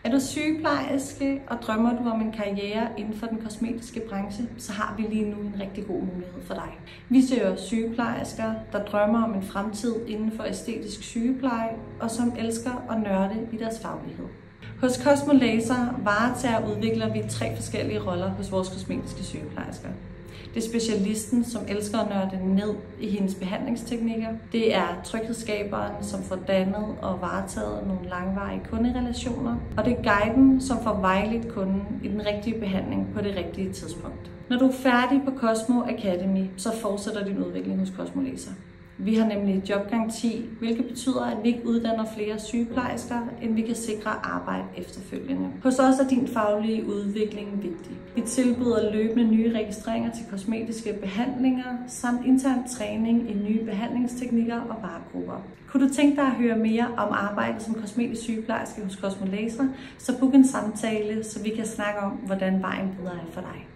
Er du sygeplejerske og drømmer du om en karriere inden for den kosmetiske branche, så har vi lige nu en rigtig god mulighed for dig. Vi søger sygeplejersker, der drømmer om en fremtid inden for æstetisk sygepleje og som elsker at nørde i deres faglighed. Hos Cosmo Laser varetager og udvikler vi 3 forskellige roller hos vores kosmetiske sygeplejersker. Det er specialisten, som elsker at nørde ned i hendes behandlingsteknikker. Det er tryghedsskaberen, som får dannet og varetaget nogle langvarige kunderelationer. Og det er guiden, som får vejledt kunden i den rigtige behandling på det rigtige tidspunkt. Når du er færdig på Cosmo Academy, så fortsætter din udvikling hos Cosmo Laser. Vi har nemlig jobgaranti, hvilket betyder, at vi ikke uddanner flere sygeplejersker, end vi kan sikre arbejde efterfølgende. Hos os er din faglige udvikling vigtig. Vi tilbyder løbende nye registreringer til kosmetiske behandlinger, samt intern træning i nye behandlingsteknikker og varegrupper. Kunne du tænke dig at høre mere om arbejdet som kosmetisk sygeplejerske hos Cosmo Laser, så book en samtale, så vi kan snakke om, hvordan vejen videre er for dig.